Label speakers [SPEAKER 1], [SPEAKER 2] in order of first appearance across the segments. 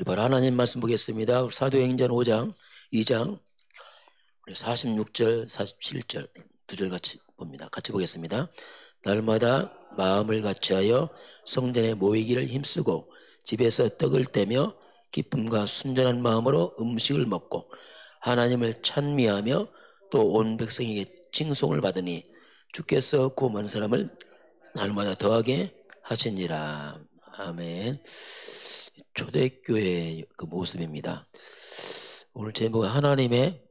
[SPEAKER 1] 우리 바로 하나님 말씀 보겠습니다. 사도행전 5장 2장 46절 47절 두 절 같이 봅니다. 같이 보겠습니다. 날마다 마음을 같이하여 성전에 모이기를 힘쓰고 집에서 떡을 떼며 기쁨과 순전한 마음으로 음식을 먹고 하나님을 찬미하며 또 온 백성에게 칭송을 받으니 주께서 그 많은 사람을 날마다 더하게 하시니라. 아멘. 초대교회의 그 모습입니다. 오늘 제목은 하나님의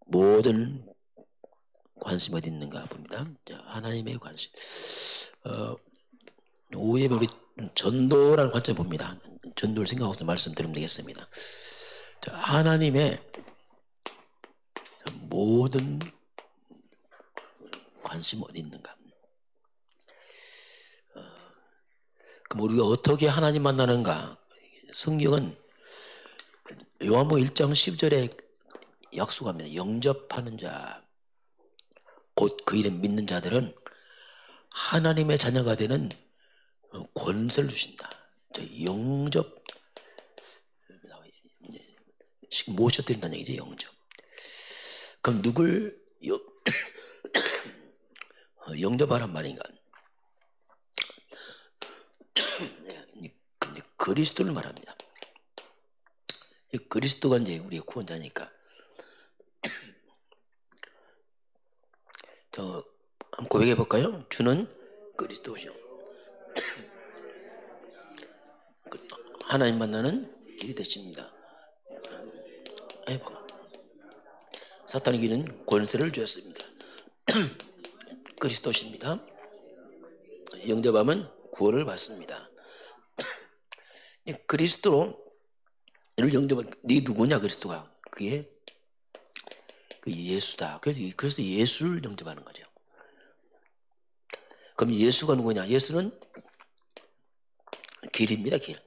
[SPEAKER 1] 모든 관심 어디 있는가 봅니다. 하나님의 관심. 오후에 우리 전도라는 관점 봅니다. 전도를 생각하고서 말씀드리면 되겠습니다. 하나님의 모든 관심 어디 있는가. 그럼 우리가 어떻게 하나님 만나는가? 성경은 요한복음 1장 10절에 약속합니다. 영접하는 자, 곧 그 이름 믿는 자들은 하나님의 자녀가 되는 권세를 주신다. 영접, 모셔드린다는 얘기죠. 영접. 그럼 누굴 영접하란 말인가? 근데 그리스도를 말합니다. 그리스도가 이제 우리의 구원자니까. 한번 고백해 볼까요? 주는 그리스도시요. 하나님 만나는 길이 되십니다. 사탄의 길은 권세를 주었습니다. 그리스도십니다. 영접하면 구원을 받습니다. 그리스도를 영접하면 네 누구냐? 그리스도가 그게 그 예수다. 그래서 예수를 영접하는 거죠. 그럼 예수가 누구냐? 예수는 길입니다. 길.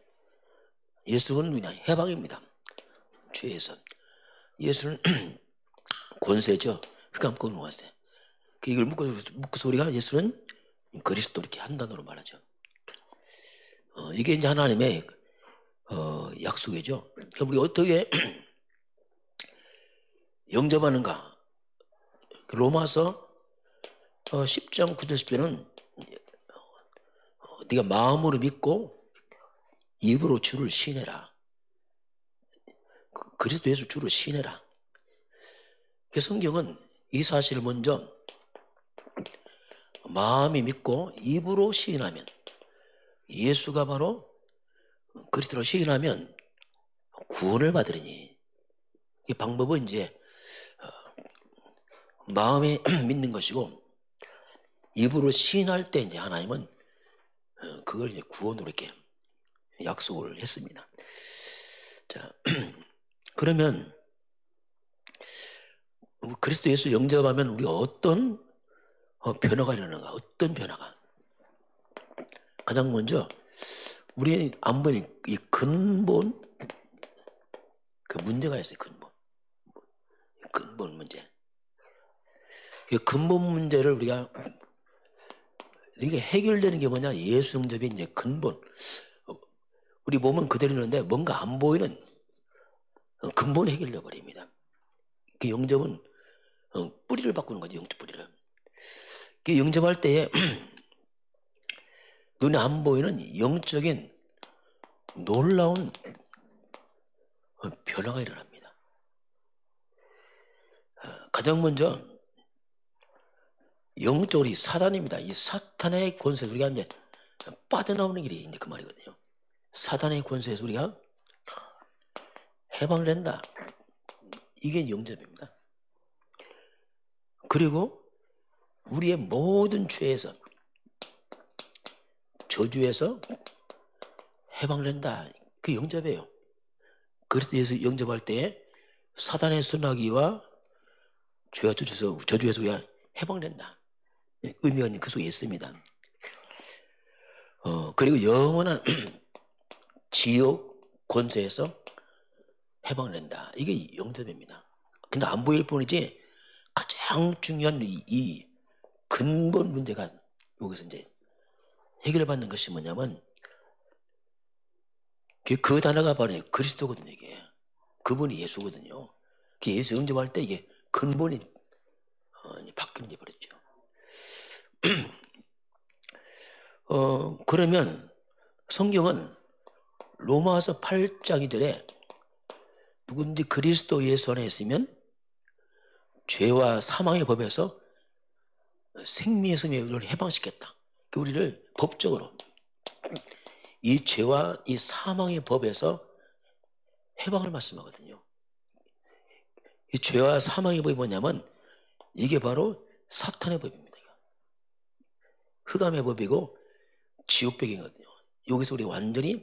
[SPEAKER 1] 예수는 누구냐? 해방입니다. 죄에서. 예수는 권세죠. 그러니까 그걸 모았어요. 이걸 묶어서 우리가 예수는 그리스도 이렇게 한 단어로 말하죠. 이게 이제 하나님의 약속이죠. 그럼 우리 어떻게 영접하는가? 로마서 10장 9절 10절은 네가 마음으로 믿고 입으로 주를 시인해라. 그리스도 예수 주를 시인해라. 그 성경은 이 사실을 먼저 마음이 믿고 입으로 시인하면, 예수가 바로 그리스도로 시인하면 구원을 받으리니. 이 방법은 이제 마음에 믿는 것이고, 입으로 시인할 때 이제 하나님은 그걸 이제 구원으로 이렇게 약속을 했습니다. 자, 그러면 그리스도 예수 영접하면 우리가 어떤 변화가 일어나는가? 어떤 변화가? 가장 먼저 우리 안 보이는 이 근본, 그 문제가 있어요. 근본 문제. 이 근본 문제를 우리가 이게 해결되는 게 뭐냐? 예수 영접이 이제 근본. 우리 몸은 그대로 있는데 뭔가 안 보이는 근본이 해결돼 버립니다. 그 영접은 뿌리를 바꾸는 거죠. 영접 뿌리를. 그 영접할 때에 눈에 안 보이는 영적인 놀라운 변화가 일어납니다. 가장 먼저 영적으로 이 사단입니다. 이 사탄의 권세에서 우리가 이제 빠져나오는 길이 이제 그 말이거든요. 사단의 권세에서 우리가 해방을 된다. 이게 영접입니다. 그리고 우리의 모든 죄에서, 저주에서 해방을 된다. 그 영접이에요. 그래서 예수 영접할 때 사단의 순하기와 죄와 저주에서 우리가 해방된다. 의미가 그 속에 있습니다. 그리고 영원한 지옥 권세에서 해방을 낸다. 이게 영접입니다. 근데 안 보일 뿐이지 가장 중요한 이 근본 문제가 여기서 이제 해결받는 것이 뭐냐면 그 단어가 바로 그리스도거든요. 이게 그분이 예수거든요. 예수 영접할 때 이게 근본이 바뀌는 버렸죠. 그러면 성경은 로마서 8장 2절에 누구든지 그리스도 예수 안에 있으면 죄와 사망의 법에서 생명의 성령을 해방시켰다. 우리를 법적으로 이 죄와 이 사망의 법에서 해방을 말씀하거든요. 이 죄와 사망의 법이 뭐냐면 이게 바로 사탄의 법입니다. 흑암의 법이고 지옥백이거든요. 여기서 우리 완전히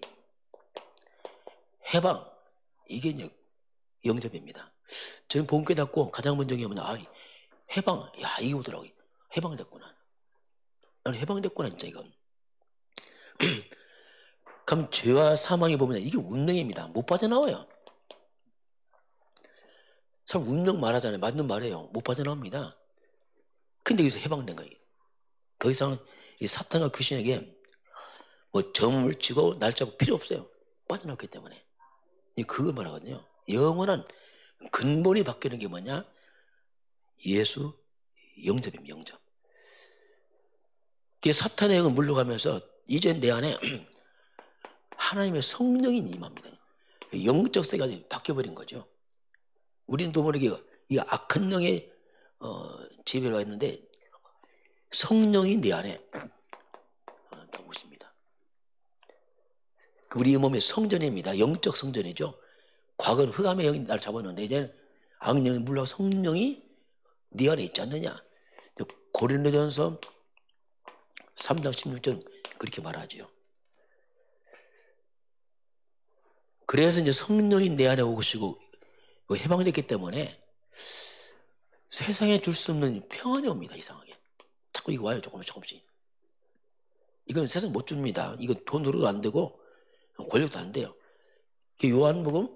[SPEAKER 1] 해방, 이게 이제 영접입니다. 저는 본교회 닫고 가장 먼저 하면 해방, 이게 오더라고요. 해방됐구나. 나는 해방됐구나 진짜 이건. 그럼 죄와 사망이 보면 이게 운명입니다. 못 빠져나와요. 참 운명 말하잖아요. 맞는 말이에요. 못 빠져나옵니다. 근데 여기서 해방된 거예요. 더 이상 이 사탄과 귀신에게 뭐 점을 치고 날짜고 필요 없어요. 빠져나왔기 때문에. 그걸 말하거든요. 영원한 근본이 바뀌는 게 뭐냐? 예수 영접입니다. 영접. 사탄의 영은 물러가면서 이제 내 안에 하나님의 성령이 임합니다. 영적 세계가 바뀌어버린 거죠. 우리는 또 모르게 이 악한 영의 지배를 받는데 성령이 내 안에 오십니다. 우리 몸의 성전입니다. 영적 성전이죠. 과거는 흑암의 영이 나를 잡았는데 이제는 악령이 물러가고 성령이 네 안에 있지 않느냐. 고린도전서 3장 16절 그렇게 말하죠. 그래서 이제 성령이 내 안에 오시고 해방됐기 때문에 세상에 줄 수 없는 평안이 옵니다. 이상하게. 자꾸 이거 와요. 조금씩. 이건 세상 못 줍니다. 이건 돈으로도 안 되고 권력도 안 돼요. 요한복음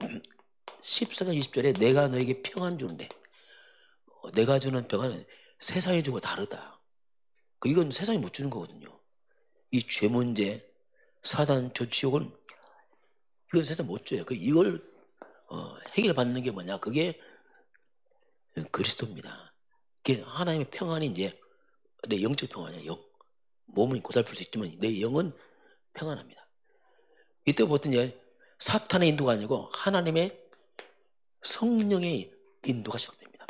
[SPEAKER 1] 14장 20절에 내가 너에게 평안 주는데 내가 주는 평안은 세상에 주고 다르다. 이건 세상이 못 주는 거거든요. 이 죄 문제, 사단, 지옥은 이건 세상 못 줘요. 이걸 해결받는 게 뭐냐? 그게 그리스도입니다. 그게 하나님의 평안이 이제 내 영적 평안이야. 몸은 고달플 수 있지만 내 영은 평안합니다. 이때부터 이제 사탄의 인도가 아니고 하나님의 성령의 인도가 시작됩니다.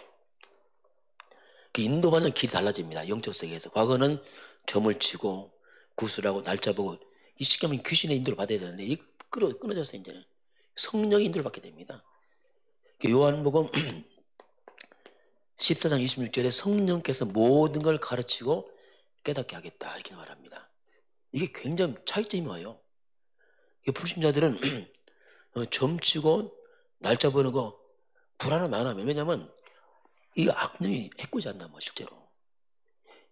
[SPEAKER 1] 그 인도받는 길이 달라집니다. 영적 세계에서. 과거는 점을 치고 구슬하고 날짜 보고 이 시간은 귀신의 인도를 받아야 되는데 이 끊어져서 이제는 성령의 인도를 받게 됩니다. 요한복음 14장 26절에 성령께서 모든 걸 가르치고 깨닫게 하겠다 이렇게 말합니다. 이게 굉장히 차이점이 와요. 불신자들은 점치고 날짜 보는 거 불안을 많아요. 왜냐하면 이 악령이 해코지 않나 뭐 실제로.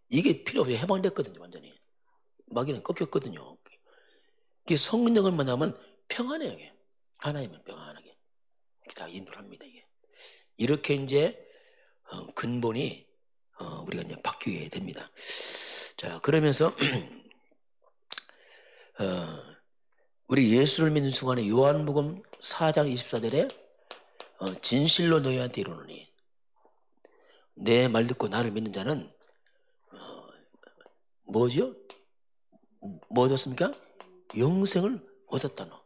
[SPEAKER 1] 이게 필요 없이 해방됐거든요. 완전히. 마귀는 꺾였거든요. 이게 성령을 만나면 평안해요. 이게. 하나님은 평안하게 다 인도를 합니다. 이게. 이렇게 이제 근본이 우리가 이제 바뀌게 됩니다. 자, 그러면서 우리 예수를 믿는 순간에 요한복음 4장 24절에 진실로 너희한테 이르노니 내 말 듣고 나를 믿는 자는 뭐죠? 뭐 얻었습니까? 영생을 얻었다노.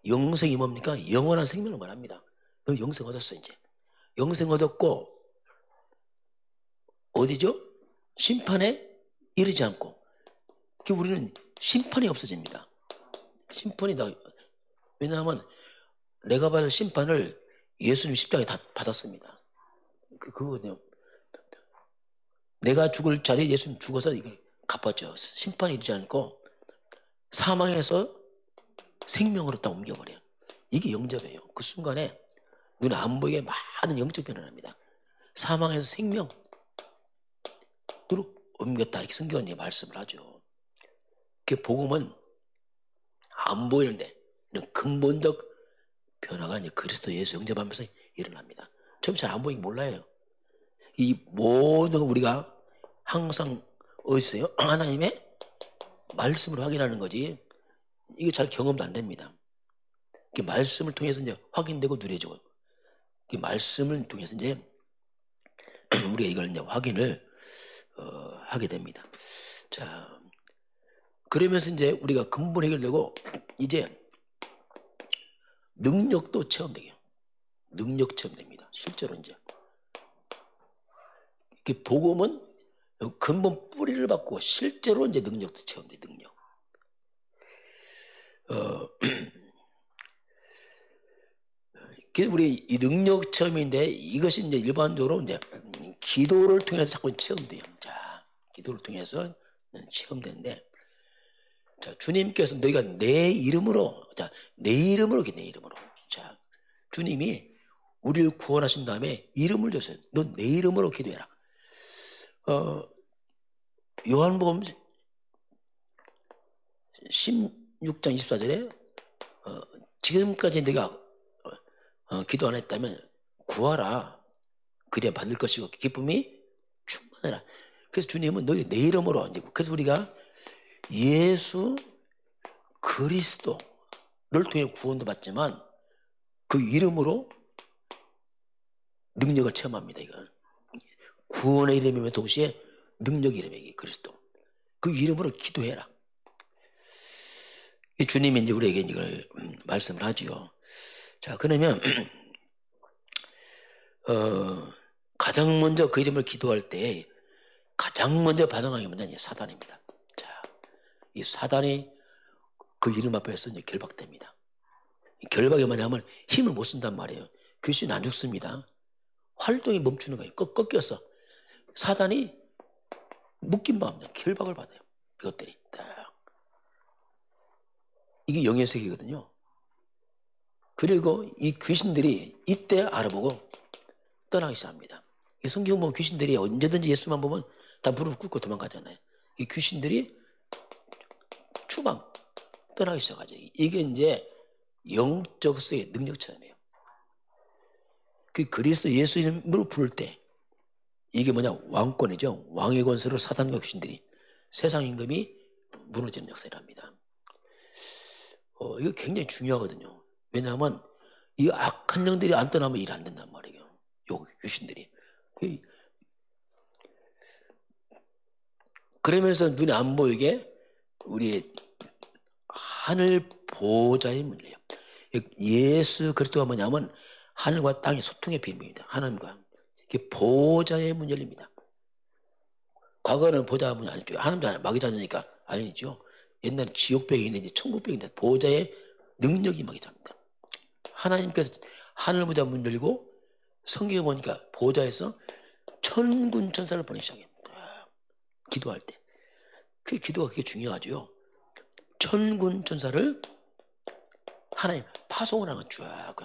[SPEAKER 1] 영생이 뭡니까? 영원한 생명을 말합니다. 너 영생 얻었어 이제. 영생 얻었고 어디죠? 심판에 이르지 않고. 우리는 심판이 없어집니다. 심판이 다. 왜냐하면 내가 받을 심판을 예수님 십자가에 다 받았습니다. 그거거든요. 내가 죽을 자리에 예수님 죽어서 이게 갚았죠. 심판이 이르지 않고 사망에서 생명으로 딱 옮겨버려요. 이게 영접이에요. 그 순간에 눈에 안 보이게 많은 영적 변화를 합니다. 사망에서 생명으로 옮겼다 이렇게 성경은 말씀을 하죠. 그 복음은 안 보이는데 근본적 변화가 이제 그리스도 예수 영접하면서 일어납니다. 처음 잘 안 보이긴 몰라요. 이 모든 우리가 항상 어디 있어요? 하나님의 말씀으로 확인하는 거지. 이게 잘 경험도 안 됩니다. 그 말씀을 통해서 이제 확인되고 누려지고, 그 말씀을 통해서 이제 우리가 이걸 이제 확인을 하게 됩니다. 자, 그러면서 이제 우리가 근본 해결되고 이제 능력도 체험되게, 능력 체험됩니다. 실제로 이제 그 복음은 근본 뿌리를 받고 실제로 이제 능력도 체험돼, 능력. 그래서 우리 이 능력 체험인데 이것이 이제 일반적으로 이제 기도를 통해서 자꾸 체험돼요. 자, 기도를 통해서 체험되는데, 자, 주님께서 너희가 내 이름으로, 자, 내 이름으로, 내 이름으로. 자, 주님이 우리를 구원하신 다음에 이름을 줬어요. 너 내 이름으로 기도해라. 요한복음 16장 24절에 지금까지 네가 기도 안 했다면 구하라. 그래야 받을 것이고 기쁨이 충만해라. 그래서 주님은 너희 내 이름으로 얹고, 그래서 우리가 예수 그리스도를 통해 구원도 받지만 그 이름으로 능력을 체험합니다. 이건 구원의 이름이면 동시에 능력 이름이에요. 그리스도. 그 이름으로 기도해라. 주님이 이제 우리에게 이걸 말씀을 하지요. 자, 그러면 가장 먼저 그 이름을 기도할 때 가장 먼저 반응하는 게 뭐냐? 사단입니다. 자, 이 사단이 그 이름 앞에서 이제 결박됩니다. 결박이 뭐냐면 힘을 못 쓴단 말이에요. 귀신은 안 죽습니다. 활동이 멈추는 거예요. 꺾였어. 사단이 묶인 마음에 결박을 받아요. 이것들이 딱. 이게 영의 세계거든요. 그리고 이 귀신들이 이때 알아보고 떠나기 시작합니다. 이 성경 보면 귀신들이 언제든지 예수만 보면 다 무릎 꿇고 도망가잖아요. 이 귀신들이 추방 떠나기 시작하죠. 이게 이제 영적서의 능력처럼이에요. 그 그리스도 예수 이름으로 부를 때 이게 뭐냐? 왕권이죠. 왕의 권세로 사단과 귀신들이 세상 임금이 무너지는 역사랍니다. 이거 굉장히 중요하거든요. 왜냐하면 이 악한 영들이 안 떠나면 일 안 된단 말이에요. 요 귀신들이. 그러면서 눈에 안 보이게 우리 하늘 보좌의 문이에요. 예수 그리스도가 뭐냐면 하늘과 땅의 소통의 비밀입니다. 하나님과. 이게 보좌의 문 열립니다. 과거는 보좌 문이 아니죠. 하나님 마귀 자녀니까 아니죠. 옛날에 지옥병인데 이제 천국병인데 보좌의 능력이 마귀 자입니다. 하나님께서 하늘 보좌 문 열리고 성경에 보니까 보좌에서 천군 천사를 보내기 시작해요. 기도할 때. 그 기도가 그게 중요하죠. 천군 천사를 하나님 파송을 하는 쫙.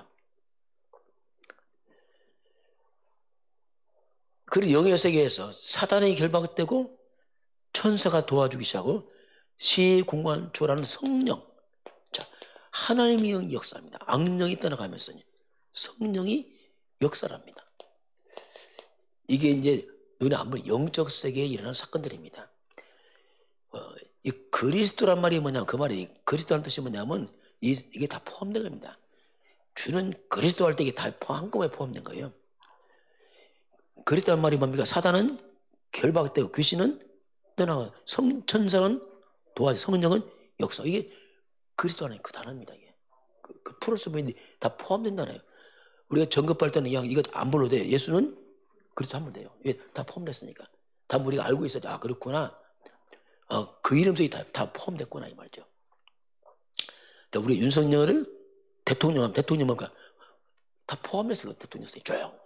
[SPEAKER 1] 그리고 영의 세계에서 사단의 결박되고 천사가 도와주기 시작하고 시공간 조라는 성령. 자, 하나님의 영이 역사합니다. 악령이 떠나가면서 성령이 역사랍니다. 이게 이제 눈에 안 보이는 영적 세계에 일어나는 사건들입니다. 이 그리스도란 말이 뭐냐면 그 말이 그리스도라는 뜻이 뭐냐면 이게 다 포함된 겁니다. 주는 그리스도 할 때 이게 다 한꺼번에 포함된 거예요. 그리스도란 말이 뭡니까? 사단은 결박되고 귀신은 떠나가 천사는 도와주 성령은 역사. 이게 그리스도 안에 그 단어입니다. 이게 그 플러스 보이는데 다 포함된다네요. 우리가 전급할 때는 그냥 이거 안 불러도 돼요. 예수는 그리스도 하면 돼요. 다 포함됐으니까. 다 우리가 알고 있어야죠. 아, 그렇구나. 그 이름 속에 다 포함됐구나 이 말이죠. 우리 윤석열을 대통령하면 다 포함됐어요. 대통령 속에 조용.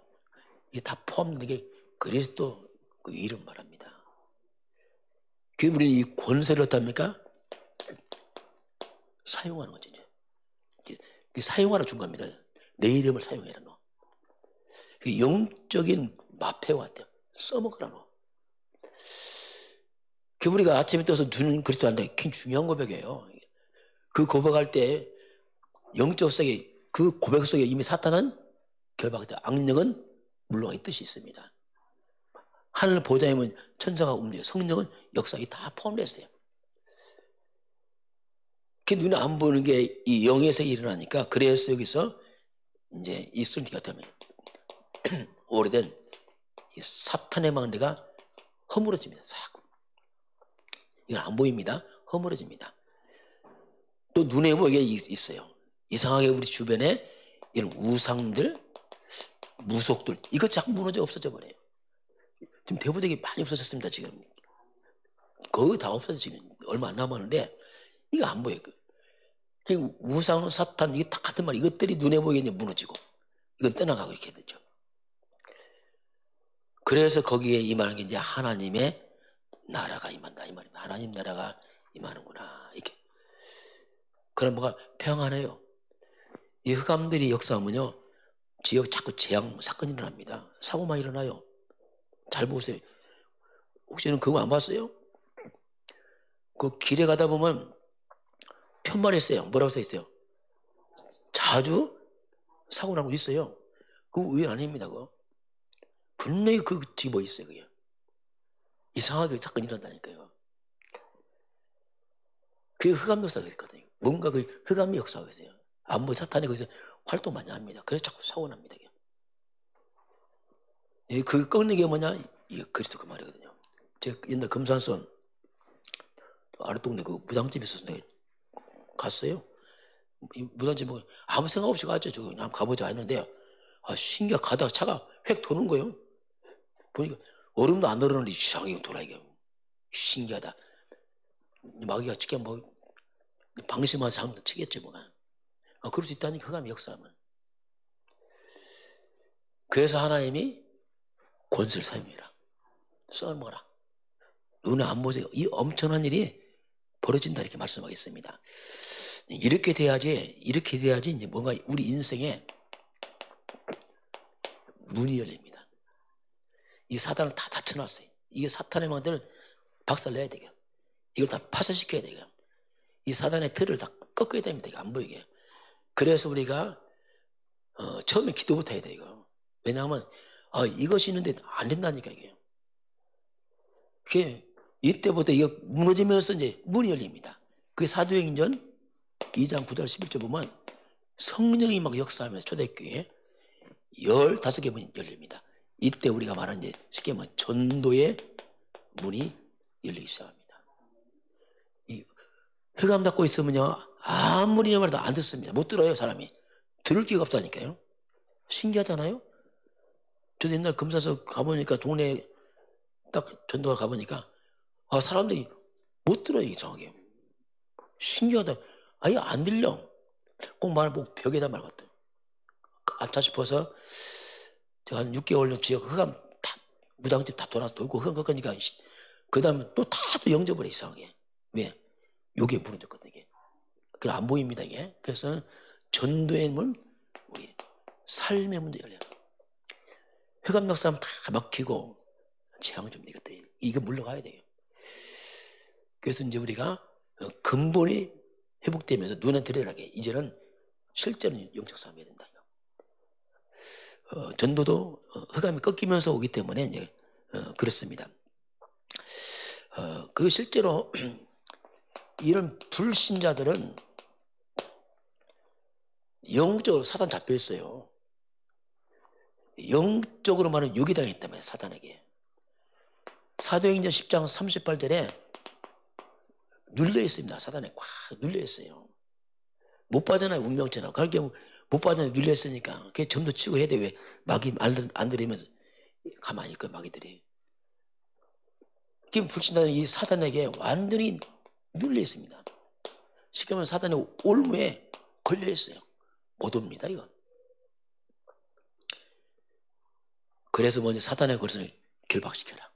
[SPEAKER 1] 이게 다 포함된 게 그리스도 그 이름 말합니다. 그게 우리는 이 권세를 어떻습니까? 사용하는 거죠. 이제. 사용하러 준 겁니다. 내 이름을 사용해라 너. 영적인 마패와 같아요. 써먹으라 너. 그 우리가 아침에 떠서 주는 그리스도 한다. 굉장히 중요한 고백이에요. 그 고백할 때 영적 세계 그 고백 속에 이미 사탄은 결박돼 악령은 물러가 있듯이 있습니다. 하늘 보좌에 있는 천사가 움직여 성령은 역사에 다 포함되어 있어요. 그 눈에 안 보이는 게 이 영의 세계에 일어나니까, 그래서 여기서 이제 이 솔티 같으면 오래된 이 사탄의 망대가 허물어집니다. 자꾸. 이건 안 보입니다. 허물어집니다. 또 눈에 보이게 있어요. 이상하게 우리 주변에 이런 우상들, 무속들, 이거 자꾸 무너져 없어져 버려요. 지금 대부대기 많이 없어졌습니다. 지금 거의 다 없어져. 지금 얼마 안 남았는데 이거 안 보여요. 우상, 사탄, 이게 다 같은 말. 이것들이 눈에 보이게 이제 무너지고 이건 떠나가고 이렇게 되죠. 그래서 거기에 임하는 게 이제 하나님의 나라가 임한다 이 말입니다. 하나님 나라가 임하는구나 이렇게. 그럼 뭐가 평안해요. 이 흑암들이 역사하면요, 지역 자꾸 재앙 사건이 일어납니다. 사고만 일어나요. 잘 보세요. 혹시는 그거 안 봤어요? 그 길에 가다 보면 편말이 있어요. 뭐라고 써 있어요? 자주 사고 나고 있어요. 그거 우연 아닙니다. 그거 분명히 그 뒤에 뭐 있어요. 그게 이상하게 사건이 일어난다니까요. 그게 흑암 역사가 있거든요. 뭔가 그 흑암이 역사가 있어요. 안보 사탄이 거기서 활동 많이 합니다. 그래서 자꾸 사고 납니다. 그 꺼내게 뭐냐? 이게 그리스도 그 말이거든요. 제가 옛날 금산선 아랫동네 그 무당집 있어서 내가 갔어요. 무당집 뭐 아무 생각 없이 갔죠. 저 그냥 가보자 했는데 신기하게 가다가 차가 획 도는 거예요. 보니까 얼음도 안 얼었는데 이상하게 돌아. 이게 신기하다. 마귀가 치게 뭐 방심해서 한번 치겠지 뭐가. 그럴 수 있다니까 흑암의 역사하면. 그래서 하나님이 권세를 사용해라. 써먹어라. 눈에 안 보세요. 이 엄청난 일이 벌어진다 이렇게 말씀하겠습니다. 이렇게 돼야지 이제 뭔가 우리 인생에 문이 열립니다. 이 사단을 다 닫혀놨어요. 이게 사탄의 망대를 박살내야 되게. 이걸 다 파쇄시켜야 되게. 이 사단의 틀을 다 꺾어야 됩니다. 이거 안 보이게. 그래서 우리가 처음에 기도부터 해야 돼 이거. 왜냐하면 이것이 있는데 안 된다니까 이게. 그게 이때부터 이거 무너지면서 이제 문이 열립니다. 그게 사도행전 2장 9절 11절 보면 성령이 막 역사하면서 초대교회에 15개 문이 열립니다. 이때 우리가 말하는 이제 쉽게 말하면 전도의 문이 열리기 시작합니다. 이 흑암 닫고 있으면요 아무리 말해도 안 듣습니다. 못 들어요. 사람이 들을 기가 없다니까요. 신기하잖아요. 저도 옛날 금사서 가보니까 동네에 딱 전도가 가보니까 사람들이 못 들어요. 이상하게. 신기하다. 아예 안 들려. 꼭 말을 꼭 벽에다 말았다. 아차 싶어서 제가 한 6개월 지역 흑암 다 무당집 다 돌아서 돌고 흑암 꺾으니까 그 다음에 또 다 또 영접을 해. 이상하게. 왜? 요게 무너졌거든요. 이게. 그래 안 보입니다. 이게. 그래서 전도의 문, 우리 삶의 문도 열려요. 흑암 역사하면 다 막히고 재앙을 좀 되겠다. 이거 물러가야 돼요. 그래서 이제 우리가 근본이 회복되면서 눈에 드러나게 이제는 실제로 영적 싸움이 된다. 전도도 흑암이 꺾이면서 오기 때문에 이제 그렇습니다. 그 실제로 이런 불신자들은 영적으로 사단 잡혀 있어요. 영적으로 말하면 유기당했다며 사단에게. 사도행전 10장 38절에 눌려 있습니다. 사단에 꽉 눌려 있어요. 못 빠져나요. 운명처럼. 그렇게 못 빠져나요. 눌려 있으니까 그게 점도 치고 해야 돼. 왜 마귀 안 들으면서 가만히 있고 마귀들이. 지금 불신자는 이 사단에게 완전히 눌려 있습니다. 쉽게 말하면 사단의 올무에 걸려 있어요. 못 옵니다. 이건. 그래서 먼저 사단의 것을 결박시켜라.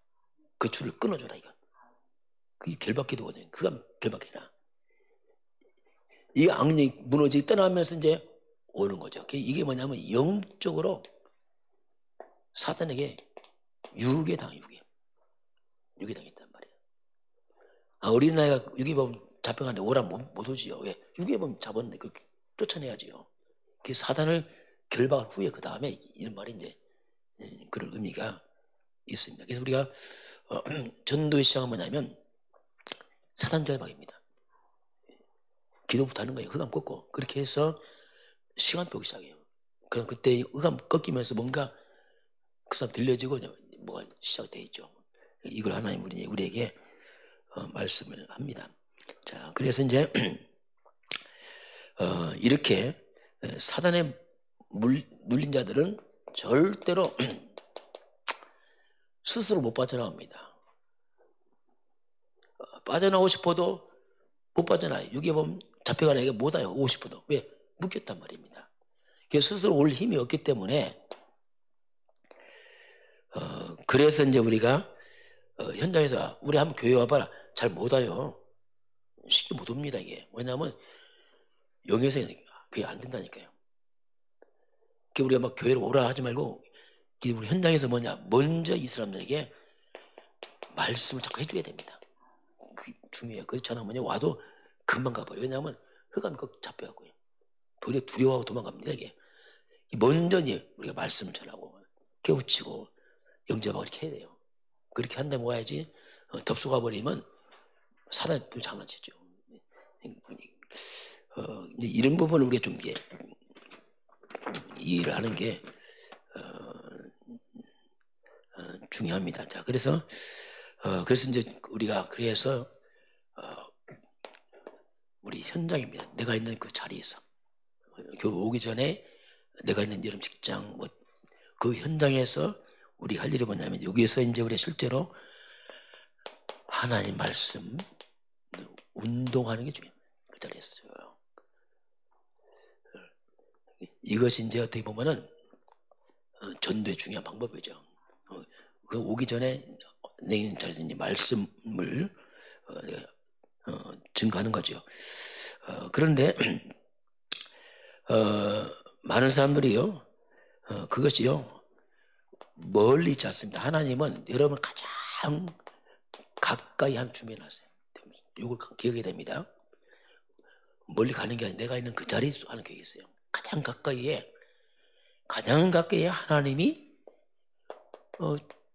[SPEAKER 1] 그 줄을 끊어줘라. 이거. 그게 결박기도거든요. 그건 결박해라. 이 악령이 무너지기 떠나면서 이제 오는 거죠. 이게 뭐냐면 영적으로 사단에게 유괴당했단 말이에요. 어린아이가 유괴범 잡혀가는데 오라 못 오지요. 왜? 유괴범 잡았는데 그렇게 쫓아내야지요. 그 사단을 결박한 후에 그 다음에 이런 말이 이제 그런 의미가 있습니다. 그래서 우리가 전도의 시작은 뭐냐면 사단 결박입니다. 기도부터 하는 거예요. 흑암 꺾고. 그렇게 해서 시간표기 시작해요. 그럼 그때 흑암 꺾이면서 뭔가 그 사람 들려지고 뭐가 시작되어 있죠. 이걸 하나님 우리에게 말씀을 합니다. 자, 그래서 이제 이렇게 사단에 눌린 자들은 절대로 스스로 못 빠져나옵니다. 빠져나오고 싶어도 못 빠져나와요. 유괴범 잡혀가는 애가 못 와요. 오고 싶어도. 왜? 묶였단 말입니다. 스스로 올 힘이 없기 때문에 그래서 이제 우리가 현장에서 우리 한번 교회 와봐라. 잘 못 와요. 쉽게 못 옵니다. 이게 왜냐하면 영에서 그게 안 된다니까요. 우리가 막 교회로 오라 하지 말고 우리 현장에서 뭐냐, 먼저 이 사람들에게 말씀을 자꾸 해줘야 됩니다. 그게 중요해요. 그렇지 않으면 와도 금방 가버려요. 왜냐하면 흑암이 꼭 잡혀갖고요. 도리어 두려워하고 도망갑니다. 이게 먼저 우리가 말씀을 전하고 깨우치고 영접하고 이렇게 해야 돼요. 그렇게 한다면 와야지 덥수가 버리면 사단이 또 장난치죠. 이런 부분을 우리가 좀 이해를 하는 게 중요합니다. 자, 그래서 이제 우리가 그래서 우리 현장입니다. 내가 있는 그 자리에서 교회 오기 전에 내가 있는 이런 직장 그 현장에서 우리 할 일이 뭐냐면 여기서 이제 우리 실제로 하나님 말씀 운동하는 게 중요해요. 그 자리에서요. 이것이 이제 어떻게 보면은 전도의 중요한 방법이죠. 그 오기 전에 내 있는 자리에서 이제 말씀을 증거하는 거죠. 그런데 많은 사람들이요, 그것이요 멀리 있지 않습니다. 하나님은 여러분 가장 가까이 한 준비해놨어요. 이걸 기억해야 됩니다. 멀리 가는 게 아니라 내가 있는 그 자리에서 하는 게 있어요. 가장 가까이에 하나님이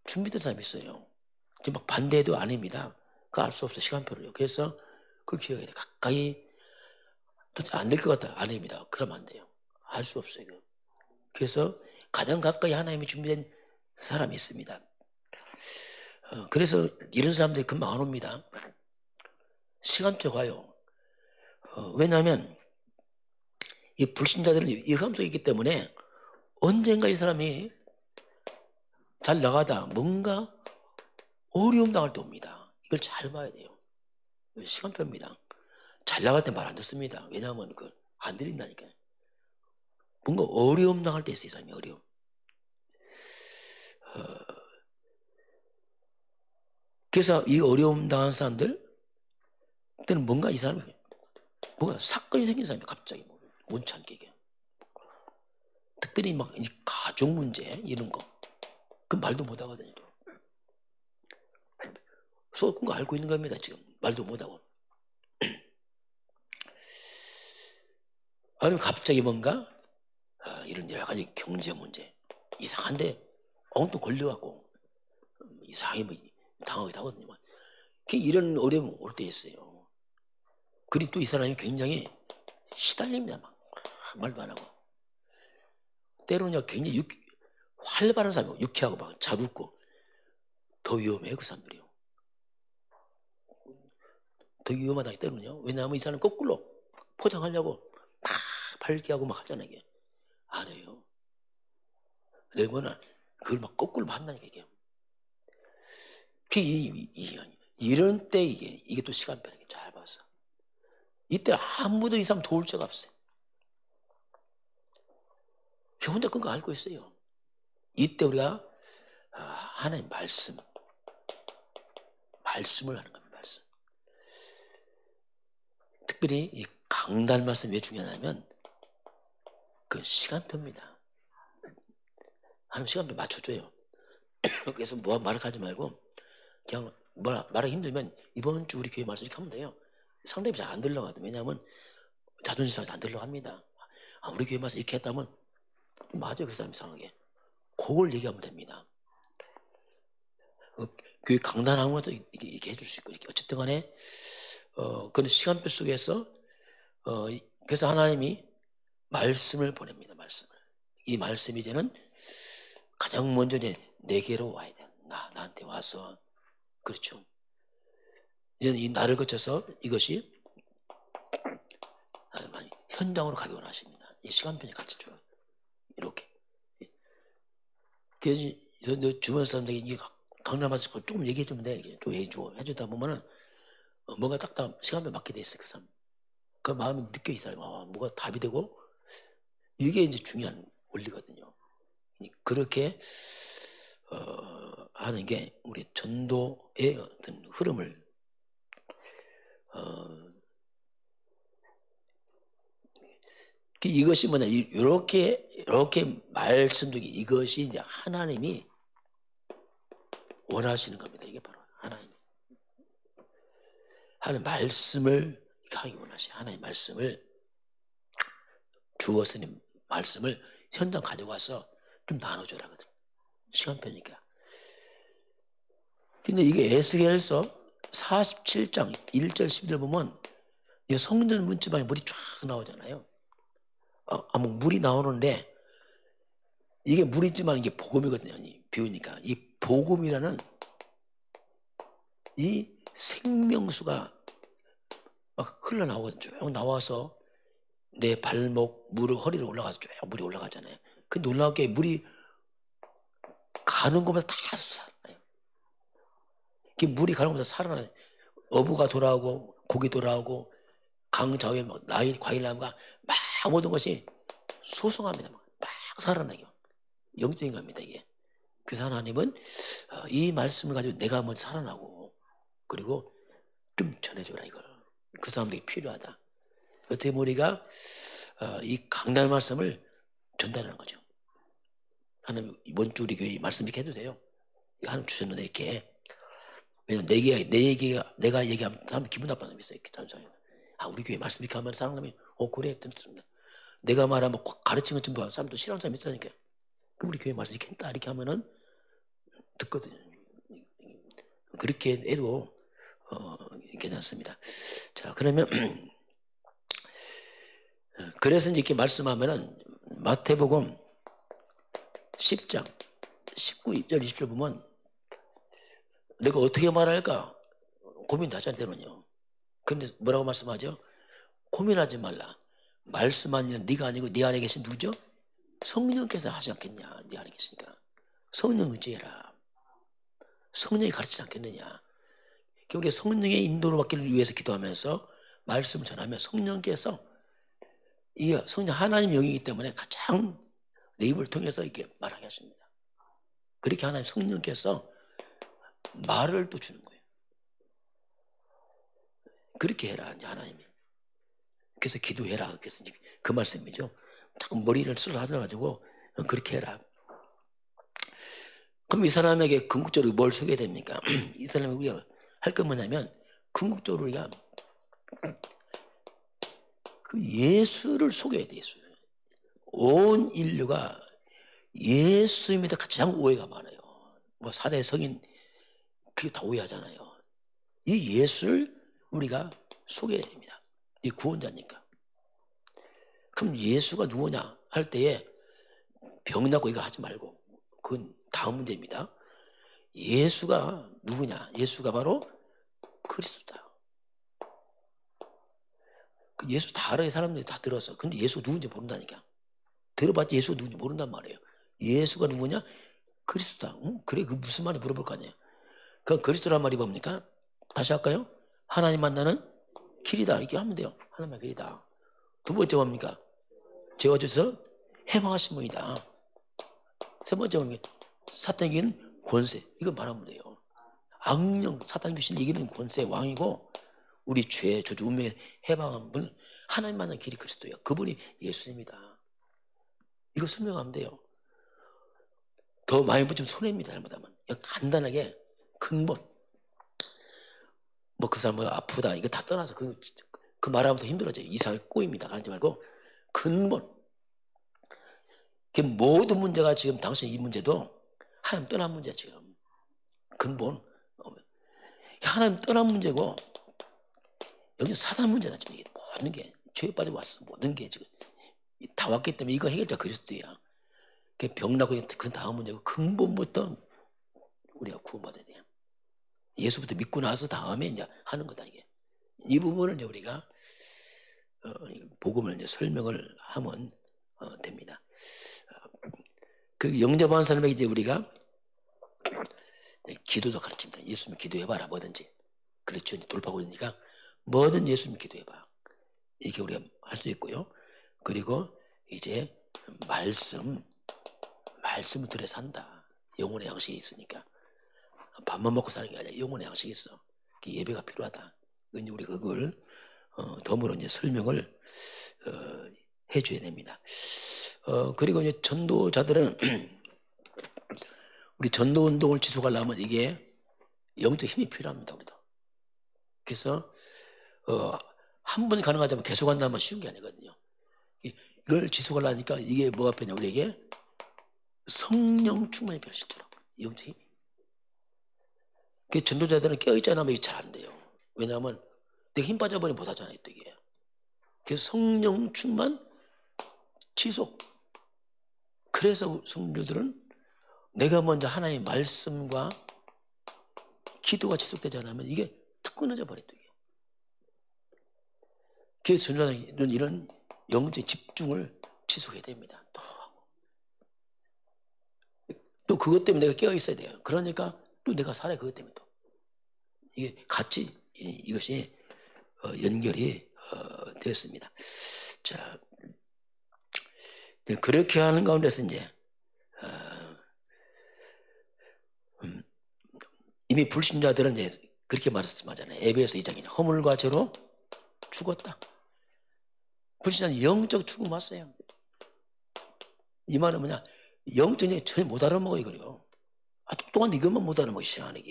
[SPEAKER 1] 준비된 사람이 있어요. 막 반대도 아닙니다. 그거 알 수 없어, 시간표를요. 그래서 그걸 기억해야 돼. 가까이 안 될 것 같다, 아닙니다. 그러면 안 돼요. 알 수 없어요. 그래서 가장 가까이 하나님이 준비된 사람이 있습니다. 그래서 이런 사람들이 금방 안 옵니다. 시간표가요. 왜냐하면 이 불신자들은 이 감속이 있기 때문에 언젠가 이 사람이 잘 나가다 뭔가 어려움 당할 때 옵니다. 이걸 잘 봐야 돼요. 시간표입니다. 잘 나갈 때 말 안 듣습니다. 왜냐하면 안 들린다니까요. 뭔가 어려움 당할 때 있어요. 이 사람이 어려움. 그래서 이 어려움 당한 사람들 때는 뭔가 이 사람이 뭔가 사건이 생긴 사람이 갑자기 원치 않게 이게. 특별히 막 이 가족 문제 이런 거 그 말도 못 하거든요. 속은 거 알고 있는 겁니다. 지금 말도 못 하고. 아니면 갑자기 뭔가 이런 여러 가지 경제 문제 이상한데 엉뚱 걸려갖고 이상하게 당하기도 하거든요. 이런 어려움 올 때 있어요. 그리고 또 이 사람이 굉장히 시달립니다. 막 말도 안 하고. 때로는 굉장히 활발한 사람이고 유쾌하고 막 잘 웃고 더 위험해요. 그 사람들이요. 더 위험하다 때로는요. 왜냐하면 이 사람은 거꾸로 포장하려고 막 발기하고 막 하잖아요. 이게. 안 해요. 내거나 그걸 막 거꾸로 만나니까 이게. 이런 때 이게 또 시간표를 잘 봐서. 이때 아무도 이 사람 도울 자가 없어요. 혼자 그거 알고 있어요. 이때 우리가 하나님 말씀을 하는 겁니다. 말씀. 특별히 이 강단 말씀이 왜 중요하냐면 그 시간표입니다. 하나님 시간표 맞춰줘요. 그래서 뭐 말을 하지 말고 그냥 말하기 힘들면 이번 주 우리 교회 말씀 이렇게 하면 돼요. 상대방이 잘 안 들러가도. 왜냐하면 자존심 상해서 안 들러갑니다. 우리 교회 말씀 이렇게 했다면 맞아요. 그 사람 이상하게. 그걸 얘기하면 됩니다. 교회 강단하면서 이렇게 해줄 수 있고 이렇게 어쨌든 간에 그런 시간표 속에서 그래서 하나님이 말씀을 보냅니다. 말씀을. 이 말씀이 이제는 가장 먼저 내게로 와야 돼. 나한테 와서. 그렇죠. 이제는 이 나를 거쳐서 이것이 현장으로 가기 원하십니다. 이 시간표에 같이 줘. 이렇게. 그래서 주변 사람들에게 이게 강남 와서 조금 얘기해 주면 돼. 좀 해주다 보면은 뭔가 딱 시간표에 맞게 돼 있어요. 그 사람. 그 마음이 느껴 이 사람이. 뭐가 답이 되고 이게 이제 중요한 원리거든요. 그렇게 하는 게 우리 전도의 어떤 흐름을 이것이 뭐냐, 이렇게 말씀 중에 이것이 이제 하나님이 원하시는 겁니다. 이게 바로 하나님 말씀을 하기 원하시. 하나님 말씀을 주었으니 말씀을 현장 가져가서 좀 나눠줘라 거든. 시간표니까. 근데 이게 에스겔서 47장 1절 12절 보면 이 성전 문지방에 물이 쫙 나오잖아요. 물이 나오는데 이게 물이지만 이게 복음이거든요. 비우니까 이 복음이라는 이 생명수가 막 흘러나오거든요. 쭉 나와서 내 발목, 무릎, 허리로 올라가서 쭉 물이 올라가잖아요. 그 놀랍게 물이 가는 곳마다 다 살아나요. 물이 가는 곳마다 살아나요. 어부가 돌아오고 고기 돌아오고 강 좌우에 나이 과일나무가 막 모든 것이 소송합니다. 막 살아나요. 영적인 겁니다. 이게. 그래서 하나님은 이 말씀을 가지고 내가 한번 살아나고 그리고 좀 전해줘라 이걸. 그 사람들이 필요하다. 어떻게 우리가 이 강단 말씀을 전달하는 거죠. 하나님 이번 주 우리 교회 말씀 이렇게 해도 돼요. 하나님 주셨는데 이렇게. 왜냐면 내가 얘기하면 사람 기분 나빠하는 게 있어요. 다른 사람이. 우리 교회 말씀 이렇게 하면 사람이 그래 듣습니다. 내가 말하면 가르치는 것 좀 사람도 싫어하는 사람이 있으니까. 우리 교회 말씀 이렇게 했다 이렇게 하면은 듣거든요. 그렇게 해도 괜찮습니다. 자, 그러면 그래서 이렇게 말씀하면은 마태복음 10장 19절 20절 보면 내가 어떻게 말할까 고민하잖아요. 때로는요. 그런데 뭐라고 말씀하죠? 고민하지 말라. 말씀하는 네가 아니고 네 안에 계신 누구죠? 성령께서 하지 않겠냐. 네 안에 계시니까 성령 의지해라. 성령이 가르치지 않겠느냐. 우리가 성령의 인도를 받기를 위해서 기도하면서 말씀을 전하면 성령께서 이 성령 하나님 영이기 때문에 가장 내 입을 통해서 이렇게 말하게 하십니다. 그렇게 하나님 성령께서 말을 또 주는 거예요. 그렇게 해라 하나님이. 그래서 기도해라. 그래서 그 말씀이죠. 자꾸 머리를 쓸어가지고 그렇게 해라. 그럼 이 사람에게 궁극적으로 뭘 소개해야 됩니까? 이 사람이 우리가 할 건 뭐냐면 궁극적으로 우리가 그 예수를 소개해야 돼. 예수. 온 인류가 예수님에 대해 가장 오해가 많아요. 사대 성인 그게 다 오해하잖아요. 이 예수를 우리가 소개해야 됩니다. 이 구원자니까. 그럼 예수가 누구냐 할 때에 병나고 이거 하지 말고 그건 다음 문제입니다. 예수가 누구냐? 예수가 바로 그리스도다. 예수 다 알아요. 사람들이 다 들어서. 근데 예수가 누군지 모른다니까. 들어봤지 예수가 누군지 모른단 말이에요. 예수가 누구냐? 그리스도다. 그래 그 무슨 말이 물어볼 거 아니에요. 그 그리스도란 말이 뭡니까? 다시 할까요? 하나님 만나는 길이다. 이렇게 하면 돼요. 하나님의 길이다. 두 번째 뭡니까? 제가 저서 해방하신 분이다. 세 번째 뭡니까? 사탄에게는 권세. 이거 말하면 돼요. 악령 사탄 귀신 이기는 권세 왕이고 우리 죄 저주 운명에 해방한 분 하나님 만난 길이 그리스도예요. 그분이 예수님이다. 이거 설명하면 돼요. 더 많이 붙이면 손해입니다. 잘못하면. 간단하게 근본. 그 사람 아프다 이거 다 떠나서 그 말하면 더 힘들어져요. 이상하게 꼬입니다. 하지 말고 근본. 모든 문제가 지금 당신 이 문제도 하나님 떠난 문제야 지금. 근본. 하나님 떠난 문제고 여기 사단 문제다 지금 이게 모든 게 죄에 빠져왔어. 모든 게 지금 다 왔기 때문에 이거 해결자 그리스도야. 병나고 그 다음 문제고 근본부터 우리가 구원받아야 돼요. 예수부터 믿고 나서 다음에 이제 하는 거다 이게. 이 부분을 이제 우리가 복음을 이제 설명을 하면 됩니다. 그 영접한 사람에게 이제 우리가 기도도 가르칩니다. 예수님 기도해봐라 뭐든지. 그렇죠. 이제 돌파구니까 뭐든 예수님 기도해봐. 이게 우리가 할 수 있고요. 그리고 이제 말씀을 들여 산다. 영혼의 양식이 있으니까. 밥만 먹고 사는 게 아니라 영혼의 양식이 있어. 예배가 필요하다. 이제 우리 그걸 덤으로 이제 설명을 해줘야 됩니다. 그리고 이제 전도자들은 우리 전도 운동을 지속하려면 이게 영적 힘이 필요합니다. 우리도. 그래서 한 번 가능하자면 계속 한다면 쉬운 게 아니거든요. 이걸 지속하려니까 이게 뭐가 필요냐 우리에게 성령 충만이 필요해 실제로. 영적 힘이. 그 전도자들은 깨어있지 않으면 이게 잘 안 돼요. 왜냐하면 내가 힘 빠져버리면 못하잖아요. 또 이게. 그래서 성령 충만 지속. 그래서 성도들은 내가 먼저 하나님의 말씀과 기도가 지속되지 않으면 이게 툭 끊어져 버렸다. 이게. 그래서 전도자들은 이런 영적 집중을 지속해야 됩니다. 또 그것 때문에 내가 깨어 있어야 돼요. 그러니까 또 내가 살아요. 그것 때문에 또. 이게 같이 이것이 연결이 되었습니다. 자, 그렇게 하는 가운데서 이제 이미 불신자들은 이제 그렇게 말씀하잖아요. 에베소 2장이죠. 허물과 죄로 죽었다. 불신자는 영적 죽음 왔어요. 이 말은 뭐냐? 영적인 전혀 못 알아먹어요. 그래요. 똑똑한 이것만 못 알아먹기 시작하는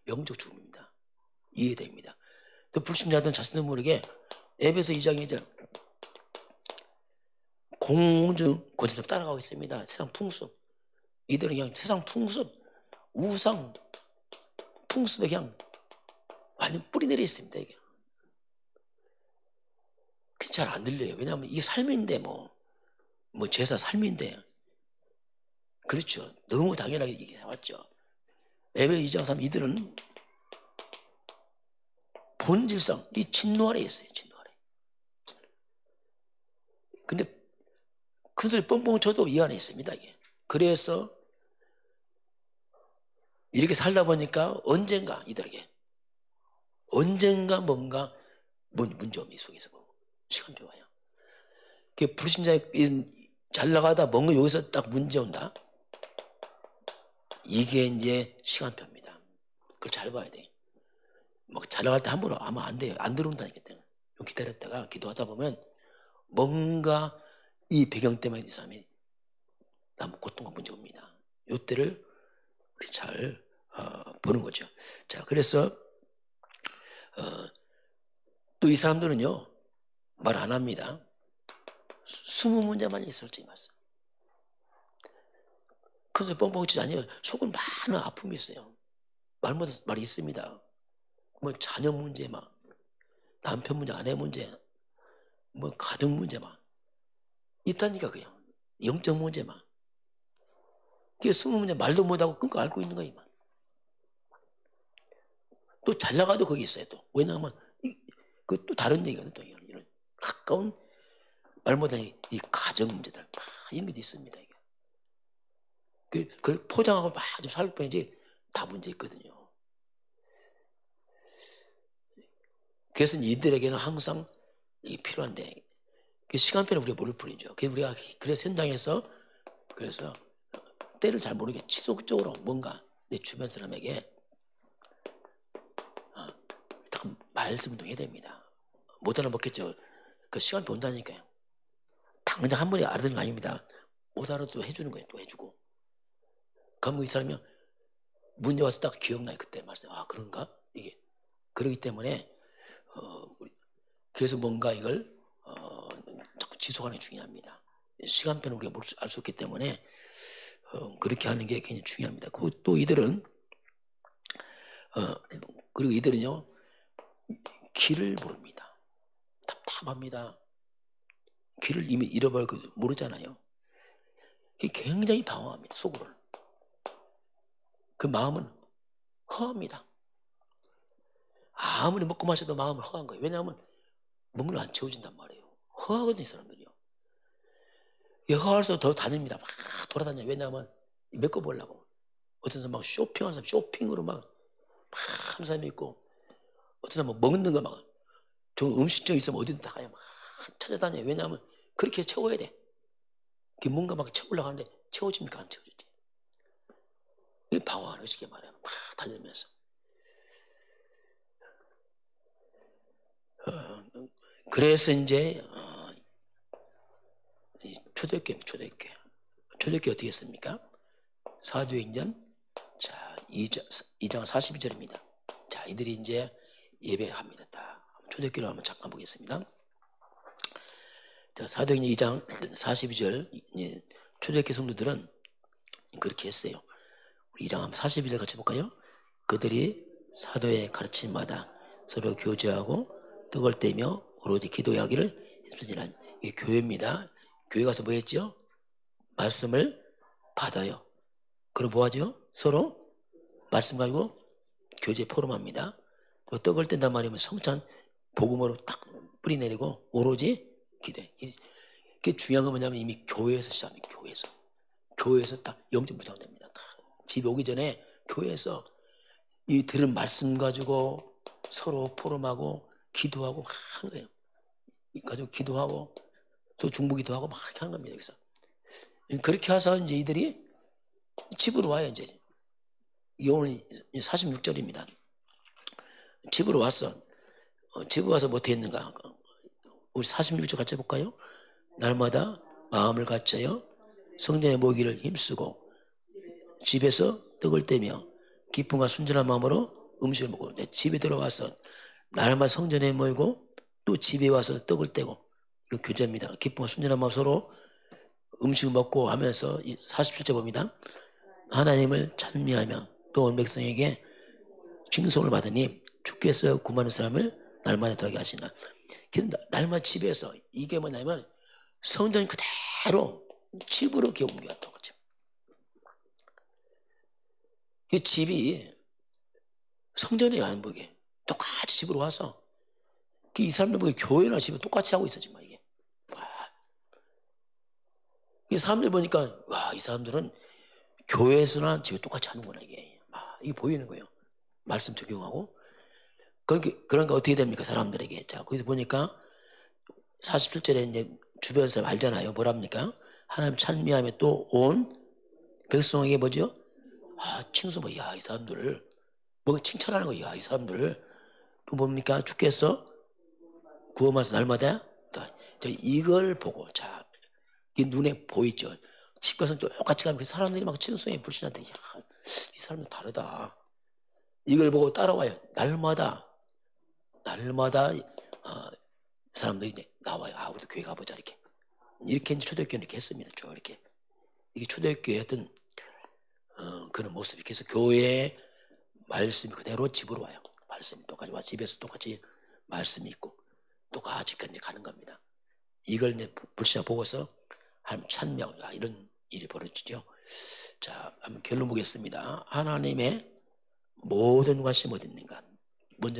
[SPEAKER 1] 영적 죽음입니다. 이해됩니다. 또 불신자들은 자신도 모르게 에베소 2장이죠. 공중 권세상 따라가고 있습니다. 세상 풍습. 이들은 그냥 세상 풍습, 우상, 풍습에 그냥 완전 뿌리 내려 있습니다. 이게. 잘 안 들려요. 왜냐하면 이 삶인데 뭐 제사 삶인데. 그렇죠. 너무 당연하게 얘기해왔죠. 에베소 2장 3 이들은 본질상 이 진노 아래에 있어요. 진노 아래. 근데 큰 소리 뻥뻥 쳐도 이 안에 있습니다. 이게. 그래서 이렇게 살다 보니까 언젠가 이들에게 언젠가 뭔가 문제점이 속에서 시간표 와요. 불신자 잘 나가다 뭔가 여기서 딱 문제 온다. 이게 이제 시간표입니다. 그걸 잘 봐야 돼. 잘 나갈 때 함부로 하면 안 돼요. 안 들어온다니까. 좀 기다렸다가 기도하다 보면 뭔가 이 배경 때문에 이 사람이 너무 고통과 문제 옵니다. 이때를 우리 잘 보는 거죠. 자, 그래서 또 이 사람들은요 말 안 합니다. 20문제만 있을지 말씀. 큰 소리 뻥뻥 치지 아니에요. 속은 많은 아픔이 있어요. 말마다 말이 있습니다. 뭐 자녀 문제 막 남편 문제, 아내 문제, 뭐 가정 문제 막 있다니까 그냥 영적 문제 막. 그게 20문제 말도 못하고 끊고 앓고 있는 거예요. 또 잘 나가도 거기 있어요. 또 왜냐하면 그 또 다른 얘기거든. 또 이런 가까운 말 못하는 이 가정 문제들 막 이런 게 있습니다. 이게. 그걸 포장하고 막 좀 살고 빼야지 다 문제 있거든요. 그래서 이들에게는 항상 필요한데 그 시간표는 우리가 모를 뿐이죠. 그래서 현장에서 그래서 때를 잘 모르게 지속적으로 뭔가 내 주변 사람에게 말씀도 해야 됩니다. 못 알아먹겠죠. 그 시간표 온다니까요. 당장 한 번에 알아듣는 거 아닙니다. 못 알아도 해주는 거예요. 또 해주고. 그러면 이 사람이 문제 와서 딱 기억나요. 그때 말씀. 그런가? 이게. 그렇기 때문에 그래서 뭔가 이걸 자꾸 지속하는 게 중요합니다. 시간표는 우리가 알 수 없기 때문에 그렇게 하는 게 굉장히 중요합니다. 또 이들은 그리고 이들은요 길을 모릅니다. 답답합니다. 길을 이미 잃어버리고 모르잖아요. 굉장히 방황합니다. 속으로는. 그 마음은 허합니다. 아무리 먹고 마셔도 마음은 허한 거예요. 왜냐하면 먹는 걸 안 채워진단 말이에요. 허하거든요, 이 사람들이요. 허할수록 더 다닙니다. 막 돌아다녀요. 왜냐하면 메꿔보려고. 어떤 사람 막 쇼핑하는 사람, 쇼핑으로 막 하는 사람이 있고, 어떤 사람 막 먹는 거 막, 좋은 음식점 있으면 어디든 다 가요. 막 찾아다녀요. 왜냐하면 그렇게 채워야 돼. 뭔가 막 채우려고 하는데 채워집니까? 안 채워지지. 이게 방황하는 것이게 말이에요. 막 다니면서. 그래서 이제 초대교회입니다. 초대교회 어떻게 했습니까? 사도행전 자 2장 42절입니다. 자, 이들이 이제 예배합니다. 초대교회를 한번 잠깐 보겠습니다. 자, 사도행전 2장 42절 초대교회 성도들은 그렇게 했어요. 2장 42절 같이 볼까요? 그들이 사도의 가르침마다 서로 교제하고 떡을 떼며 오로지 기도하기를 힘쓰니라. 이게 교회입니다. 교회 가서 뭐 했죠? 말씀을 받아요. 그럼 뭐 하죠? 서로 말씀 가지고 교제 포럼합니다. 또 떡을 뗀단 말이면 성찬 복음으로 딱 뿌리내리고 오로지 기도해. 그게 중요한 건 뭐냐면 이미 교회에서 시작합니다. 교회에서 딱 영적 무장됩니다. 집에 오기 전에 교회에서 이 들은 말씀 가지고 서로 포럼하고 기도하고 하는 거예요. 가지고 기도하고 또 중보기도하고 막 이렇게 하는 겁니다. 여기서 그렇게 해서 이제 이들이 집으로 와요. 이제 오늘 46절입니다. 집으로 왔어. 집에 와서 뭐 했는가? 우리 46절 같이 볼까요? 날마다 마음을 갖춰요 성전에 모이기를 힘쓰고 집에서 떡을 떼며 기쁨과 순전한 마음으로 음식을 먹고 집에 들어와서 날마다 성전에 모이고 또 집에 와서 떡을 떼고 이거 교제입니다. 기쁨과 순전한 마음으로 서로 음식을 먹고 하면서 47절 봅니다. 하나님을 찬미하며 또 온 백성에게 칭송을 받으니 주께서 구하는 사람을 날마다 더하게 하시나. 날마다 집에서 이게 뭐냐면 성전 그대로 집으로 이렇게 옮겨왔던 거죠. 이 집이 성전이에요. 안 보게 똑같이 집으로 와서 이 사람들 보기 교회나 집에 똑같이 하고 있어 지금 이게. 이 사람들 보니까 와, 이 사람들은 교회에서나 집에 똑같이 하는구나 이게. 이게 보이는 거예요. 말씀 적용하고. 그러니까 어떻게 됩니까 사람들에게. 자, 거기서 보니까 47절에 이제 주변 사람 알잖아요. 뭐랍니까? 하나님 찬미하며 또 온 백성에게 뭐죠? 칭송. 야, 이 사람들 뭐 칭찬하는 거야. 야, 이 사람들 또 뭡니까? 주께서 구원하셔서 날마다 이걸 보고 자, 이 눈에 보이죠. 집 가서 똑같이 가면 사람들이 막 칭송해 불신한테. 야, 이 사람들 다르다. 이걸 보고 따라와요. 날마다 사람들이 이제 나와요. 우리도 교회 가보자 이렇게 이제 초대교회는 이렇게 했습니다. 쭉 이렇게 이게 초대교회의 어떤 그런 모습이. 그래서 교회의 말씀이 그대로 집으로 와요. 말씀이 똑같이 와 집에서 똑같이 말씀이 있고 똑같이 이제 가는 겁니다. 이걸 이제 불신자 보고서 하나님 찬미하고 이런 일이 벌어지죠. 자, 한번 결론 보겠습니다. 하나님의 모든 관심이 어디 있는가?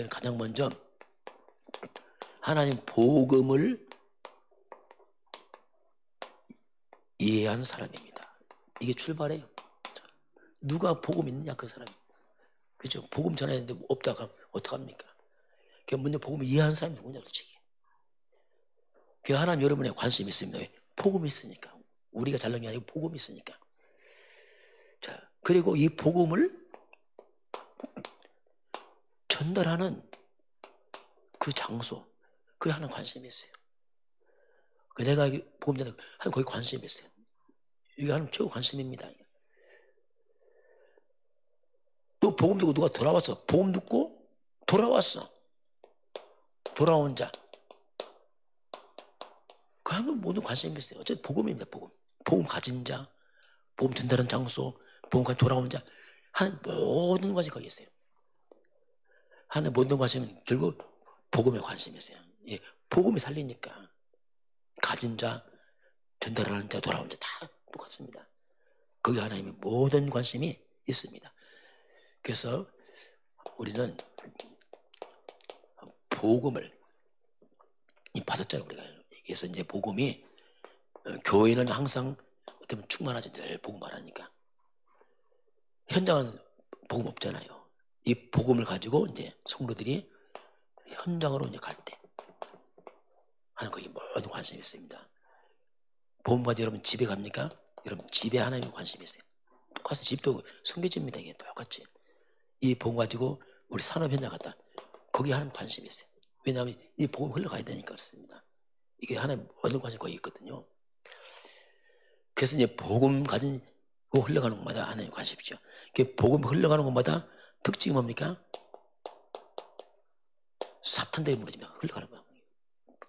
[SPEAKER 1] 가장 먼저 하나님 복음을 이해하는 사람입니다. 이게 출발이에요. 누가 복음 있느냐 그 사람이. 그죠? 복음 전하는데 없다가 어떡합니까? 먼저 복음을 이해하는 사람이 누구냐 도대체. 그 하나님 여러분의 관심이 있습니다. 왜? 복음이 있으니까. 우리가 잘난 게 아니고 복음이 있으니까. 자, 그리고 이 복음을 전달하는 그 장소, 그게 하나님 관심이 있어요. 내가 복음 전달 하나님 거기 관심이 있어요. 이게 하나님 최고 관심입니다. 또 복음 듣고 누가 돌아왔어. 복음 듣고 돌아왔어. 돌아온 자. 그 하나님 모든 관심이 있어요. 어쨌든 복음입니다. 복음 가진 자, 복음 전달하는 장소, 복음까지 돌아온 자. 하나님 모든 것이 거기 있어요. 하나님 모든 관심은 결국 복음에 관심이 있어요. 예, 복음이 살리니까 가진 자, 전달하는 자, 돌아온 자 다 똑같습니다. 거기 하나님의 모든 관심이 있습니다. 그래서 우리는 복음을 받았잖아요. 우리가. 그래서 이제 복음이 교회는 항상 어떻게 충만하지. 늘 복음 말하니까. 현장은 복음 없잖아요. 이 복음을 가지고 이제 성도들이 현장으로 이제 갈 때 하는 거에 모든 관심이 있습니다. 복음 가지고 여러분 집에 갑니까? 여러분 집에 하나님의 관심이 있어요. 똑같이 집도 섬겨집니다. 이게 똑같이. 이 복음 가지고 우리 산업 현장 갔다. 거기 하나님 관심이 있어요. 왜냐하면 이 복음 흘러가야 되니까 그렇습니다. 이게 하나님 모든 관심이 거기 있거든요. 그래서 이제 복음 가지고 흘러가는 곳마다 하나님 관심이죠. 복음 흘러가는 곳마다 특징이 뭡니까? 사탄들이 무너지면 흘러가는 거예요.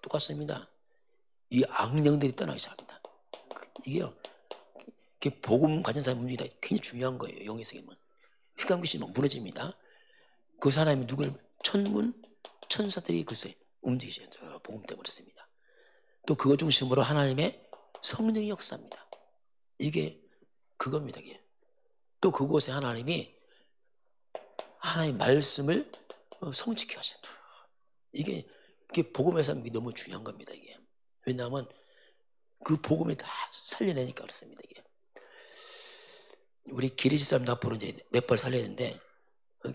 [SPEAKER 1] 똑같습니다. 이 악령들이 떠나기 시작합니다. 이게요. 복음 가진 사람의 움직이다 굉장히 중요한 거예요. 영의 세계는. 휘감 귀신이 무너집니다. 그 사람이 누굴 천군 천사들이 글쎄 움직이죠. 복음 때문에 그렇습니다. 또 그것 중심으로 하나님의 성령의 역사입니다. 이게 그겁니다. 이게. 또 그곳에 하나님이 하나님의 말씀을 성취케 하셔요. 이게 복음에서 너무 중요한 겁니다. 이게. 왜냐하면 그 복음이 다 살려내니까 그렇습니다. 이게. 우리 기리지 사람 앞으로 이제 네팔 살려야 되는데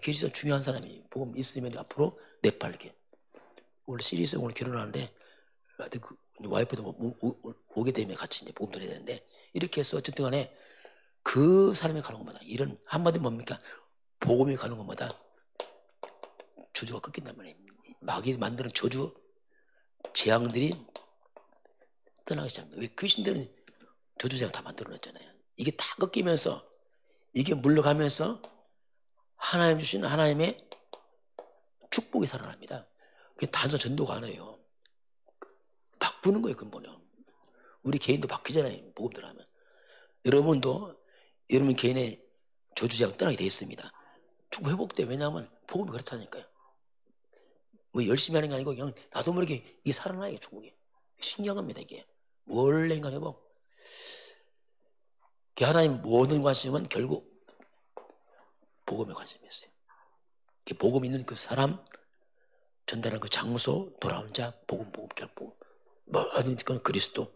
[SPEAKER 1] 기리지 사람 중요한 사람이 복음 있으면 앞으로 네팔 이렇게. 원래 시리스 오늘 결혼하는데 하여튼 그 와이프도 오게 되면 같이 이제 복음 드려야 되는데 이렇게 해서 어쨌든 간에 그 사람이 가는 곳마다 이런 한마디 뭡니까? 복음이 가는 곳마다 저주가 꺾인단 말이에요. 마귀 만드는 저주 재앙들이 떠나기 시작합니다. 왜 귀신들은 저주재앙 다 만들어냈잖아요. 이게 다 꺾이면서 이게 물러가면서 하나님 주신 하나님의 축복이 살아납니다. 그게 단순 전도가 아니에요. 바꾸는 거예요. 근본은. 우리 개인도 바뀌잖아요. 복음 들어가면. 여러분도 여러분 개인의 저주재앙 떠나게 되어 있습니다. 축복 회복돼. 왜냐하면 복음이 그렇다니까요. 뭐 열심히 하는 게 아니고 그냥 나도 모르게 이게 살아나요. 축복이. 신기한 겁니다. 이게. 원래인간 회복. 하나님 모든 관심은 결국 복음에 관심이 있어요. 복음 있는 그 사람, 전달하는 그 장소, 돌아온 자, 복음, 복음. 모든 건 그리스도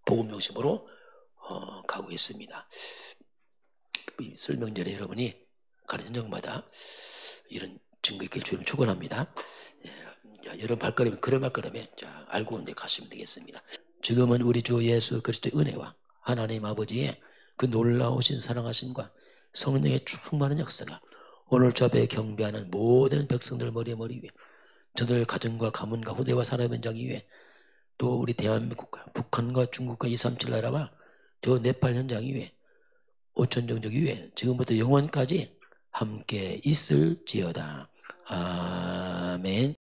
[SPEAKER 1] 복음 중심으로 가고 있습니다. 이 설명전에 여러분이 가는 현장마다 이런 증거 있길 주님 축원합니다. 여러분 발걸음에 그런 발걸음에 알고 이제 가시면 되겠습니다. 지금은 우리 주 예수 그리스도의 은혜와 하나님 아버지의 그 놀라우신 사랑하심과 성령의 충만한 역사가 오늘 저 앞에 경배하는 모든 백성들 머리 위에 저들 가정과 가문과 후대와 산업 현장 위에 또 우리 대한민국과 북한과 중국과 237 나라와 저 네팔 현장 위에 5천 종족 위에 지금부터 영원까지 함께 있을지어다. 아멘.